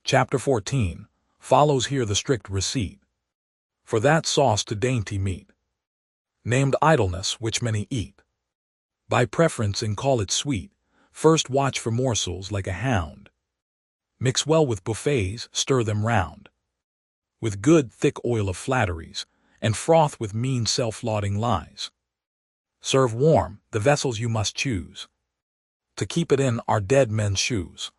Chapter 14 follows here the strict receipt. For that sauce to dainty meat, named idleness, which many eat, by preference and call it sweet, first watch for morsels like a hound. Mix well with buffets, stir them round, with good thick oil of flatteries, and froth with mean self-lauding lies. Serve warm, the vessels you must choose, to keep it in are dead men's shoes.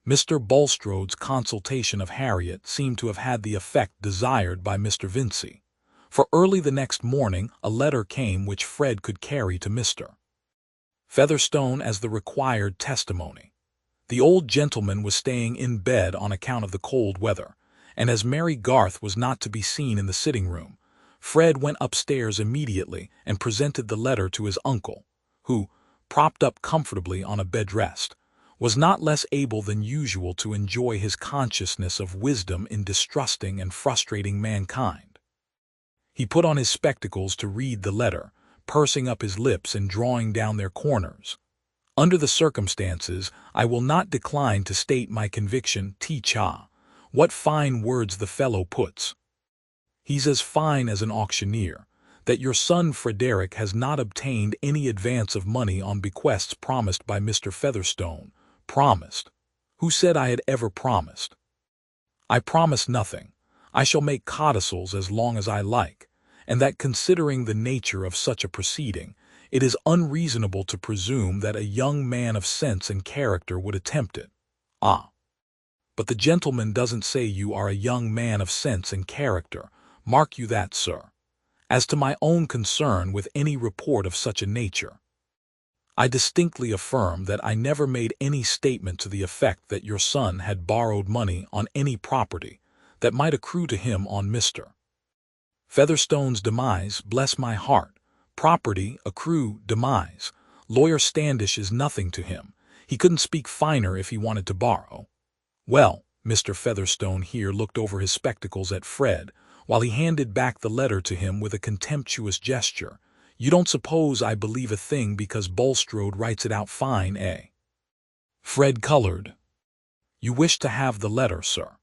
Mr. Bulstrode's consultation of Harriet seemed to have had the effect desired by Mr. Vincey, for early the next morning a letter came which Fred could carry to Mr. Featherstone as the required testimony. The old gentleman was staying in bed on account of the cold weather, and as Mary Garth was not to be seen in the sitting-room, Fred went upstairs immediately and presented the letter to his uncle, who, propped up comfortably on a bed rest, was not less able than usual to enjoy his consciousness of wisdom in distrusting and frustrating mankind. He put on his spectacles to read the letter, pursing up his lips and drawing down their corners. Under the circumstances, I will not decline to state my conviction. Cha, what fine words the fellow puts. He's as fine as an auctioneer, that your son Frederick has not obtained any advance of money on bequests promised by Mr. Featherstone. Promised? Who said I had ever promised? I promise nothing. I shall make codicils as long as I like, and that considering the nature of such a proceeding, it is unreasonable to presume that a young man of sense and character would attempt it. Ah! But the gentleman doesn't say you are a young man of sense and character. Mark you that, sir. As to my own concern with any report of such a nature, I distinctly affirm that I never made any statement to the effect that your son had borrowed money on any property that might accrue to him on Mr. Featherstone's demise. Bless my heart! Property, accrue, demise. Lawyer Standish is nothing to him. He couldn't speak finer if he wanted to borrow. Well, Mr. Featherstone here looked over his spectacles at Fred, while he handed back the letter to him with a contemptuous gesture. You don't suppose I believe a thing because Bulstrode writes it out fine, eh? Fred colored. You wish to have the letter, sir?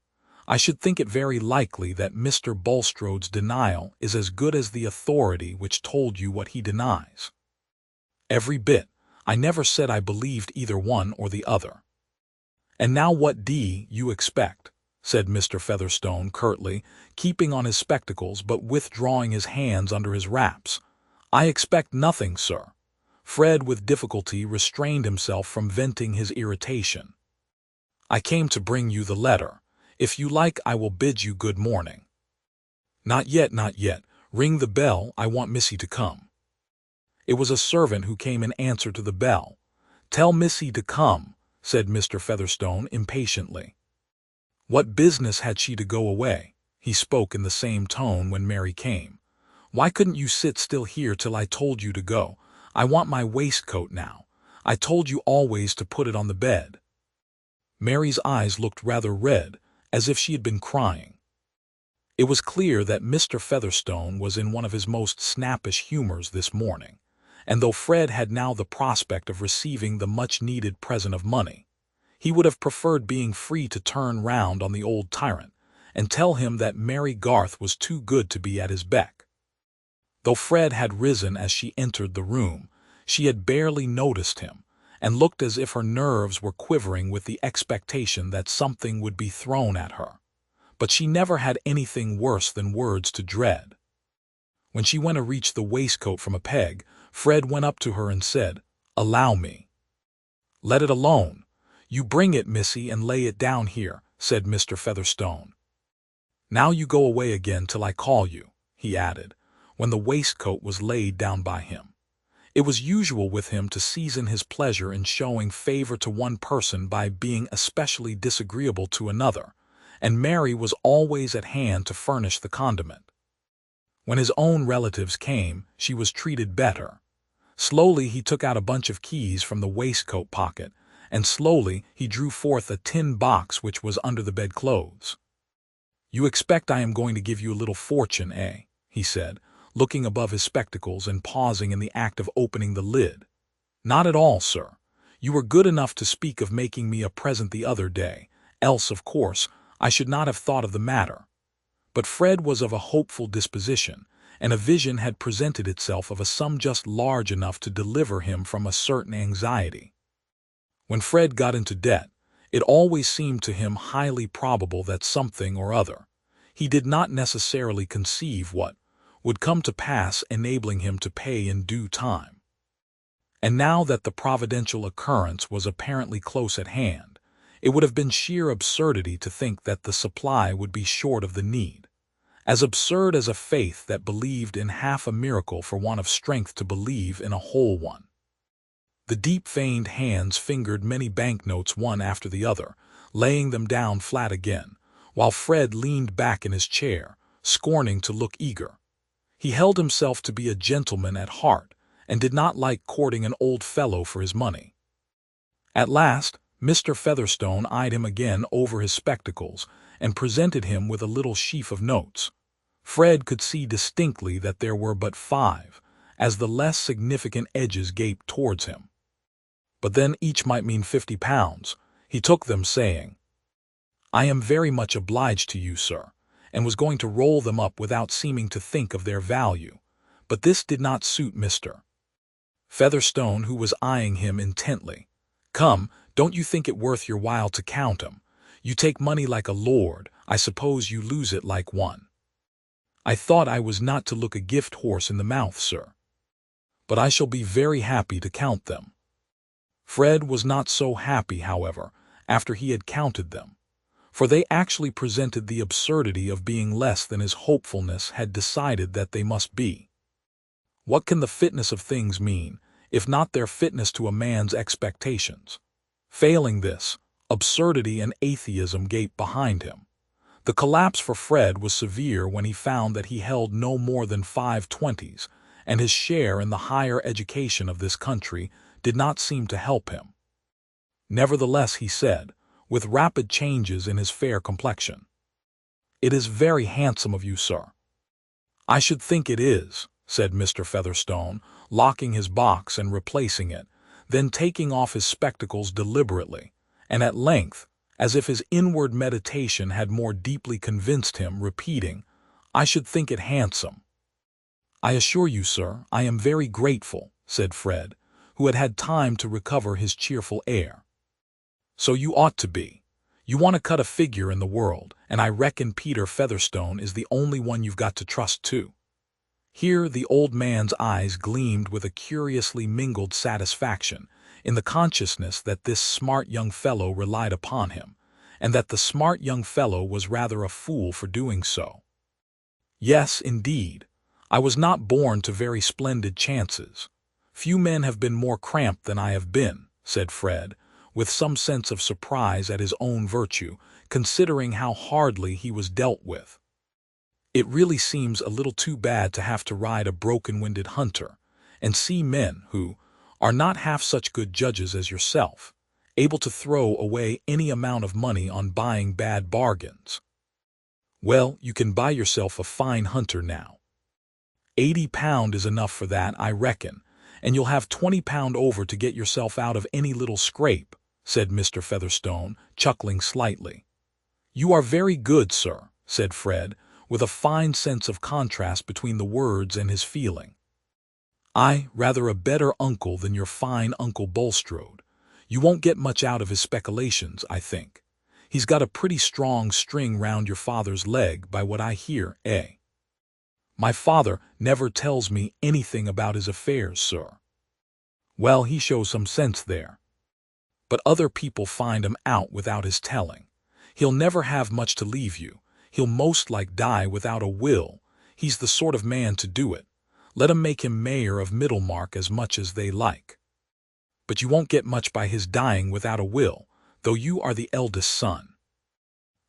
I should think it very likely that Mr. Bulstrode's denial is as good as the authority which told you what he denies. Every bit. I never said I believed either one or the other. And now what do you expect? Said Mr. Featherstone curtly, keeping on his spectacles but withdrawing his hands under his wraps. I expect nothing, sir. Fred with difficulty restrained himself from venting his irritation. I came to bring you the letter. If you like, I will bid you good morning. Not yet, not yet. Ring the bell, I want Missy to come. It was a servant who came in answer to the bell. Tell Missy to come, said Mr. Featherstone impatiently. What business had she to go away? He spoke in the same tone when Mary came. Why couldn't you sit still here till I told you to go? I want my waistcoat now. I told you always to put it on the bed. Mary's eyes looked rather red, as if she had been crying. It was clear that Mr. Featherstone was in one of his most snappish humors this morning, and though Fred had now the prospect of receiving the much-needed present of money, he would have preferred being free to turn round on the old tyrant and tell him that Mary Garth was too good to be at his beck. Though Fred had risen as she entered the room, she had barely noticed him, and looked as if her nerves were quivering with the expectation that something would be thrown at her. But she never had anything worse than words to dread. When she went to reach the waistcoat from a peg, Fred went up to her and said, Allow me. Let it alone. You bring it, Missy, and lay it down here, said Mr. Featherstone. Now you go away again till I call you, he added, when the waistcoat was laid down by him. It was usual with him to season his pleasure in showing favor to one person by being especially disagreeable to another, and Mary was always at hand to furnish the condiment. When his own relatives came, she was treated better. Slowly he took out a bunch of keys from the waistcoat pocket, and slowly he drew forth a tin box which was under the bedclothes. You expect I am going to give you a little fortune, eh? He said, looking above his spectacles and pausing in the act of opening the lid. Not at all, sir. You were good enough to speak of making me a present the other day, else, of course, I should not have thought of the matter. But Fred was of a hopeful disposition, and a vision had presented itself of a sum just large enough to deliver him from a certain anxiety. When Fred got into debt, it always seemed to him highly probable that something or other, he did not necessarily conceive what, would come to pass, enabling him to pay in due time. And now that the providential occurrence was apparently close at hand, it would have been sheer absurdity to think that the supply would be short of the need. As absurd as a faith that believed in half a miracle for want of strength to believe in a whole one. The deep-veined hands fingered many banknotes one after the other, laying them down flat again, while Fred leaned back in his chair, scorning to look eager. He held himself to be a gentleman at heart, and did not like courting an old fellow for his money. At last, Mr. Featherstone eyed him again over his spectacles, and presented him with a little sheaf of notes. Fred could see distinctly that there were but 5, as the less significant edges gaped towards him. But then each might mean £50. He took them, saying, "I am very much obliged to you, sir," and was going to roll them up without seeming to think of their value. But this did not suit Mr. Featherstone, who was eyeing him intently. "Come, don't you think it worth your while to count 'em? You take money like a lord, I suppose you lose it like one." "I thought I was not to look a gift horse in the mouth, sir. But I shall be very happy to count them." Fred was not so happy, however, after he had counted them, for they actually presented the absurdity of being less than his hopefulness had decided that they must be. What can the fitness of things mean, if not their fitness to a man's expectations? Failing this, absurdity and atheism gaped behind him. The collapse for Fred was severe when he found that he held no more than 5/20s, and his share in the higher education of this country did not seem to help him. Nevertheless, he said, with rapid changes in his fair complexion, "It is very handsome of you, sir." "I should think it is," said Mr. Featherstone, locking his box and replacing it, then taking off his spectacles deliberately, and at length, as if his inward meditation had more deeply convinced him, repeating, "I should think it handsome." "I assure you, sir, I am very grateful," said Fred, who had had time to recover his cheerful air. "So you ought to be. You want to cut a figure in the world, and I reckon Peter Featherstone is the only one you've got to trust to." Here the old man's eyes gleamed with a curiously mingled satisfaction in the consciousness that this smart young fellow relied upon him, and that the smart young fellow was rather a fool for doing so. "Yes, indeed. I was not born to very splendid chances. Few men have been more cramped than I have been," said Fred, with some sense of surprise at his own virtue, considering how hardly he was dealt with. "It really seems a little too bad to have to ride a broken-winded hunter, and see men who are not half such good judges as yourself, able to throw away any amount of money on buying bad bargains. Well, you can buy yourself a fine hunter now. £80 is enough for that, I reckon, and you'll have £20 over to get yourself out of any little scrape," said Mr. Featherstone, chuckling slightly. "You are very good, sir," said Fred, with a fine sense of contrast between the words and his feeling. "I, rather a better uncle than your fine Uncle Bulstrode. You won't get much out of his speculations, I think. He's got a pretty strong string round your father's leg, by what I hear, eh?" "My father never tells me anything about his affairs, sir." "Well, he shows some sense there. But other people find him out without his telling. He'll never have much to leave you. He'll most like die without a will. He's the sort of man to do it. Let 'em make him mayor of Middlemarch as much as they like. But you won't get much by his dying without a will, though you are the eldest son."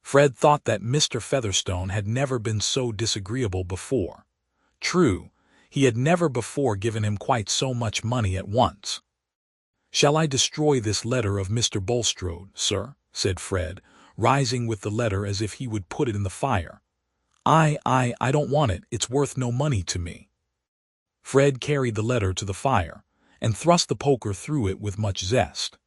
Fred thought that Mr. Featherstone had never been so disagreeable before. True, he had never before given him quite so much money at once. "Shall I destroy this letter of Mr. Bulstrode, sir?" said Fred, rising with the letter as if he would put it in the fire. I don't want it. It's worth no money to me." Fred carried the letter to the fire, and thrust the poker through it with much zest.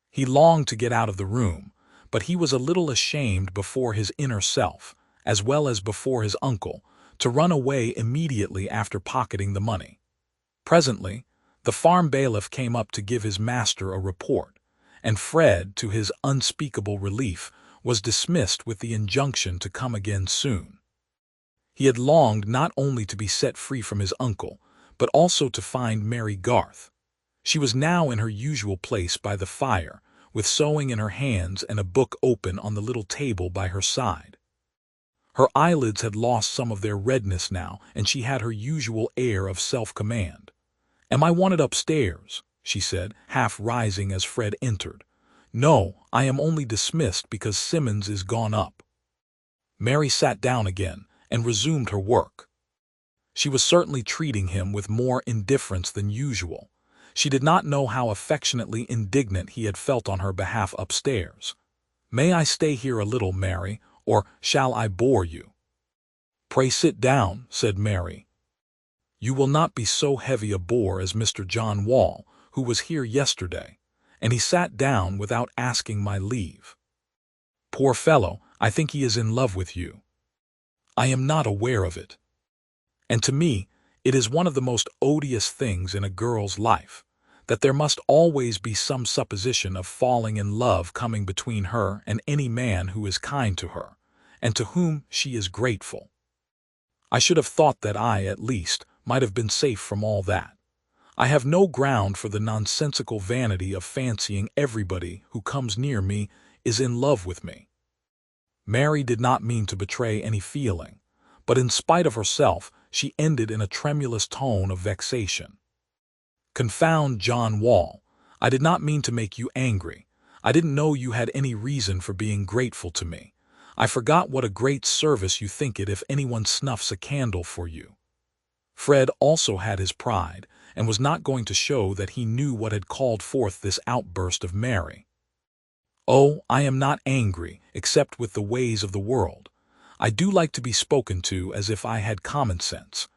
He longed to get out of the room, but he was a little ashamed before his inner self, as well as before his uncle, to run away immediately after pocketing the money. Presently, the farm bailiff came up to give his master a report, and Fred, to his unspeakable relief, was dismissed with the injunction to come again soon. He had longed not only to be set free from his uncle, but also to find Mary Garth. She was now in her usual place by the fire, with sewing in her hands and a book open on the little table by her side. Her eyelids had lost some of their redness now, and she had her usual air of self-command. "Am I wanted upstairs?" she said, half rising as Fred entered. "No, I am only dismissed because Simmons is gone up." Mary sat down again and resumed her work. She was certainly treating him with more indifference than usual. She did not know how affectionately indignant he had felt on her behalf upstairs. "May I stay here a little, Mary, or shall I bore you?" "Pray sit down," said Mary. "You will not be so heavy a bore as Mr. John Wall, who was here yesterday," and he sat down without asking my leave. "Poor fellow, I think he is in love with you." "I am not aware of it. And to me, it is one of the most odious things in a girl's life, that there must always be some supposition of falling in love coming between her and any man who is kind to her, and to whom she is grateful. I should have thought that I, at least, might have been safe from all that. I have no ground for the nonsensical vanity of fancying everybody who comes near me is in love with me." Mary did not mean to betray any feeling, but in spite of herself, she ended in a tremulous tone of vexation. "Confound John Wall. I did not mean to make you angry. I didn't know you had any reason for being grateful to me. I forgot what a great service you think it if anyone snuffs a candle for you." Fred also had his pride, and was not going to show that he knew what had called forth this outburst of Mary. "Oh, I am not angry, except with the ways of the world. I do like to be spoken to as if I had common sense.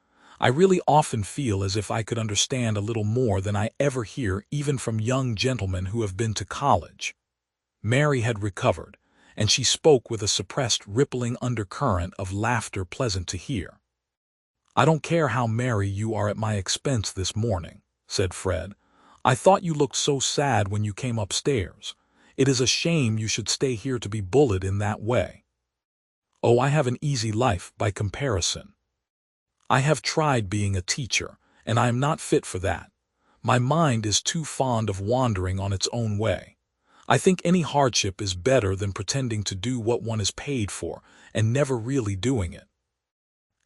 I really often feel as if I could understand a little more than I ever hear even from young gentlemen who have been to college." Mary had recovered, and she spoke with a suppressed rippling undercurrent of laughter pleasant to hear. "I don't care how merry you are at my expense this morning," said Fred. "I thought you looked so sad when you came upstairs. It is a shame you should stay here to be bullied in that way." "Oh, I have an easy life by comparison. I have tried being a teacher, and I am not fit for that. My mind is too fond of wandering on its own way. I think any hardship is better than pretending to do what one is paid for and never really doing it.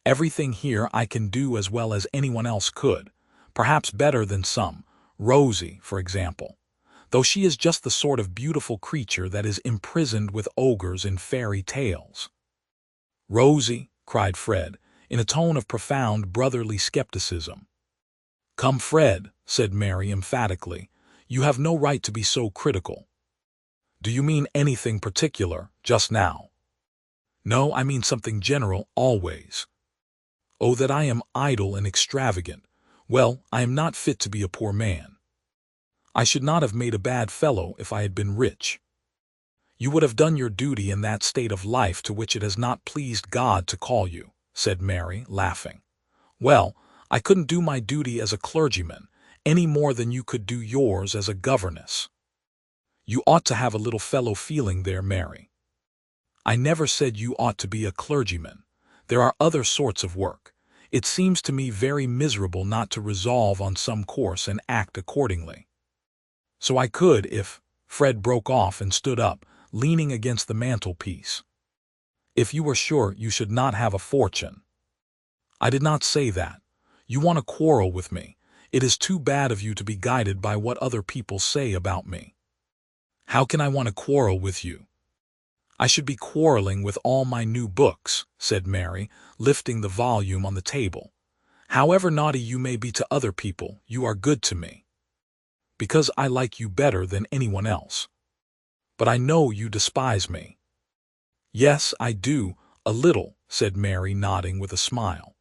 Everything here I can do as well as anyone else could, perhaps better than some, Rosie, for example, though she is just the sort of beautiful creature that is imprisoned with ogres in fairy tales." "Rosie," cried Fred, in a tone of profound brotherly skepticism. "Come, Fred," said Mary emphatically, "you have no right to be so critical." "Do you mean anything particular, just now?" "No, I mean something general, always." "Oh, that I am idle and extravagant. Well, I am not fit to be a poor man. I should not have made a bad fellow if I had been rich." "You would have done your duty in that state of life to which it has not pleased God to call you," said Mary, laughing. "Well, I couldn't do my duty as a clergyman, any more than you could do yours as a governess. You ought to have a little fellow feeling there, Mary." "I never said you ought to be a clergyman. There are other sorts of work. It seems to me very miserable not to resolve on some course and act accordingly. So I could if—" Fred broke off and stood up, leaning against the mantelpiece. "If you were sure you should not have a fortune." "I did not say that. You want to quarrel with me. It is too bad of you to be guided by what other people say about me." "How can I want to quarrel with you?" "I should be quarreling with all my new books," said Mary, lifting the volume on the table. "However naughty you may be to other people, you are good to me. Because I like you better than anyone else. But I know you despise me." "Yes, I do, a little," said Mary, nodding with a smile.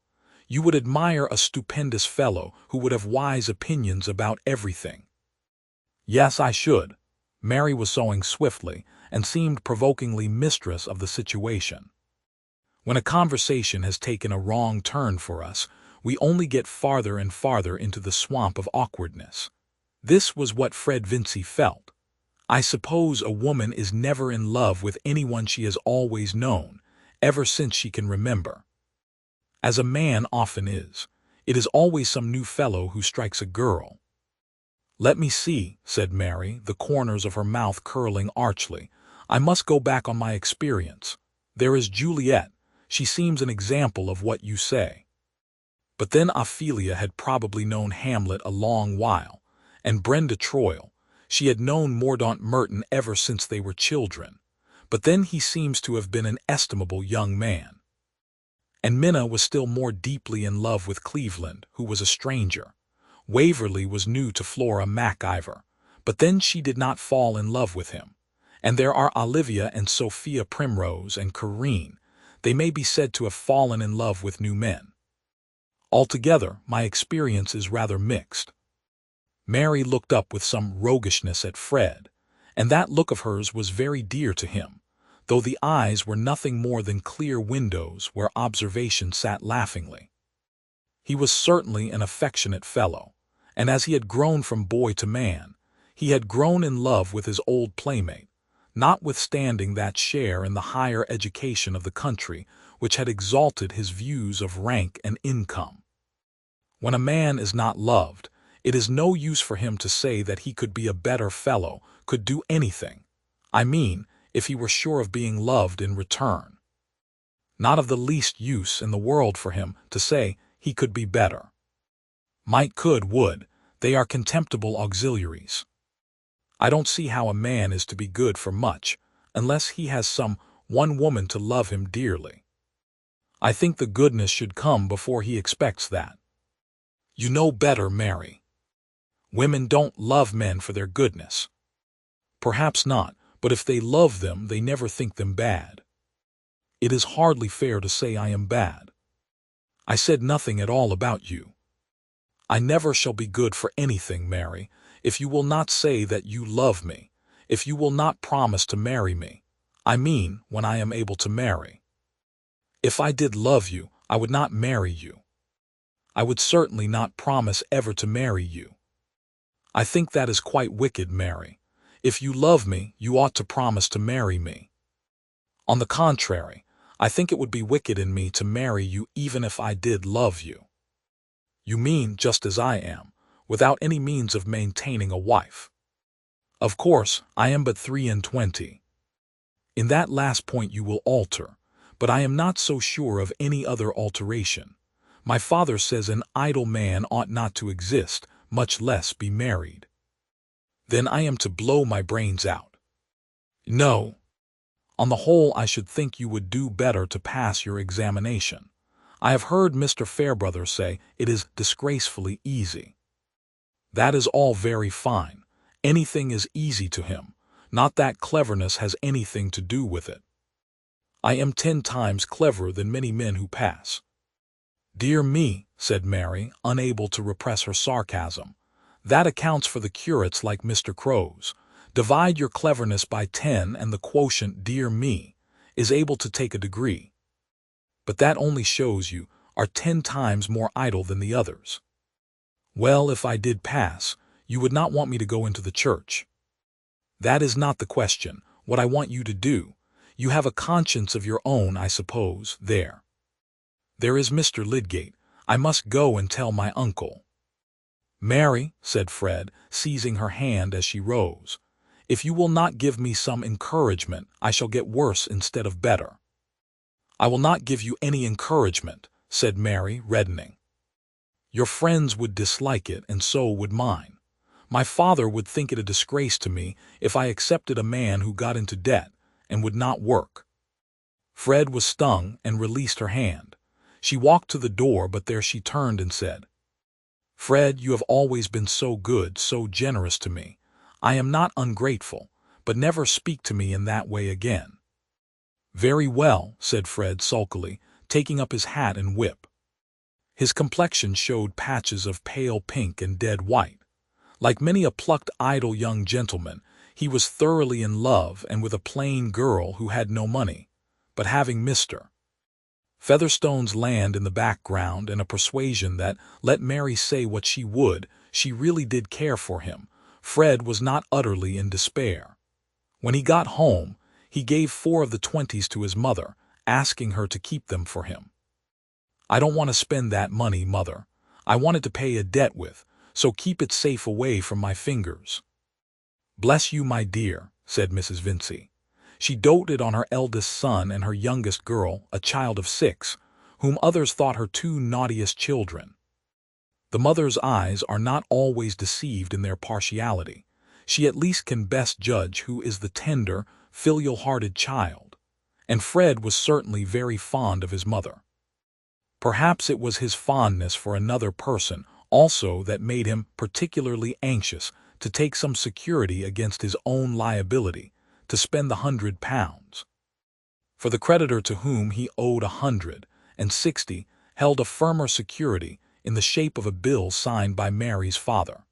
"You would admire a stupendous fellow who would have wise opinions about everything." "Yes, I should." Mary was sewing swiftly, and seemed provokingly mistress of the situation. When a conversation has taken a wrong turn for us, we only get farther and farther into the swamp of awkwardness. This was what Fred Vincy felt. I suppose a woman is never in love with anyone she has always known, ever since she can remember. As a man often is, it is always some new fellow who strikes a girl. "Let me see," said Mary, the corners of her mouth curling archly. "I must go back on my experience. There is Juliet. She seems an example of what you say." But then Ophelia had probably known Hamlet a long while, and Brenda Troyle. She had known Mordaunt Merton ever since they were children. But then he seems to have been an estimable young man. And Minna was still more deeply in love with Cleveland, who was a stranger. Waverley was new to Flora MacIver, but then she did not fall in love with him. And there are Olivia and Sophia Primrose and Corinne. They may be said to have fallen in love with new men. Altogether, my experience is rather mixed. Mary looked up with some roguishness at Fred, and that look of hers was very dear to him, though the eyes were nothing more than clear windows where observation sat laughingly. He was certainly an affectionate fellow, and as he had grown from boy to man, he had grown in love with his old playmate, notwithstanding that share in the higher education of the country which had exalted his views of rank and income. When a man is not loved, it is no use for him to say that he could be a better fellow, could do anything. I mean, if he were sure of being loved in return. Not of the least use in the world for him to say he could be better. Might, could, would, they are contemptible auxiliaries. I don't see how a man is to be good for much, unless he has some one woman to love him dearly. I think the goodness should come before he expects that. You know better, Mary. Women don't love men for their goodness. Perhaps not, but if they love them, they never think them bad. It is hardly fair to say I am bad. I said nothing at all about you. I never shall be good for anything, Mary, if you will not say that you love me, if you will not promise to marry me. I mean, when I am able to marry. If I did love you, I would not marry you. I would certainly not promise ever to marry you. I think that is quite wicked, Mary. If you love me, you ought to promise to marry me. On the contrary, I think it would be wicked in me to marry you even if I did love you. You mean just as I am, without any means of maintaining a wife. Of course, I am but 23. In that last point you will alter, but I am not so sure of any other alteration. My father says an idle man ought not to exist, much less be married. Then I am to blow my brains out. No. On the whole, I should think you would do better to pass your examination. I have heard Mr. Fairbrother say it is disgracefully easy. That is all very fine. Anything is easy to him, not that cleverness has anything to do with it. I am 10 times cleverer than many men who pass. Dear me, said Mary, unable to repress her sarcasm. That accounts for the curates like Mr. Crow's. Divide your cleverness by 10 and the quotient, dear me, is able to take a degree. But that only shows you are 10 times more idle than the others. Well, if I did pass, you would not want me to go into the church. That is not the question. What I want you to do, you have a conscience of your own, I suppose, there. There is Mr. Lydgate. I must go and tell my uncle. Mary, said Fred, seizing her hand as she rose, if you will not give me some encouragement, I shall get worse instead of better. I will not give you any encouragement, said Mary, reddening. Your friends would dislike it, and so would mine. My father would think it a disgrace to me if I accepted a man who got into debt and would not work. Fred was stung and released her hand. She walked to the door, but there she turned and said, Fred, you have always been so good, so generous to me. I am not ungrateful, but never speak to me in that way again. Very well, said Fred sulkily, taking up his hat and whip. His complexion showed patches of pale pink and dead white. Like many a plucked idle young gentleman, He was thoroughly in love and with a plain girl who had no money, but having Mr. Featherstone's land in the background and a persuasion that, let Mary say what she would, she really did care for him, Fred was not utterly in despair. When he got home, he gave 4 of the 20s to his mother, asking her to keep them for him. "I don't want to spend that money, Mother. I wanted to pay a debt with, so keep it safe away from my fingers." "Bless you, my dear," said Mrs. Vincey. She doted on her eldest son and her youngest girl, a child of 6, whom others thought her 2 naughtiest children. The mother's eyes are not always deceived in their partiality. She at least can best judge who is the tender, filial-hearted child, and Fred was certainly very fond of his mother. Perhaps it was his fondness for another person also that made him particularly anxious to take some security against his own liability, to spend the £100. For the creditor to whom he owed 160 held a firmer security in the shape of a bill signed by Mary's father.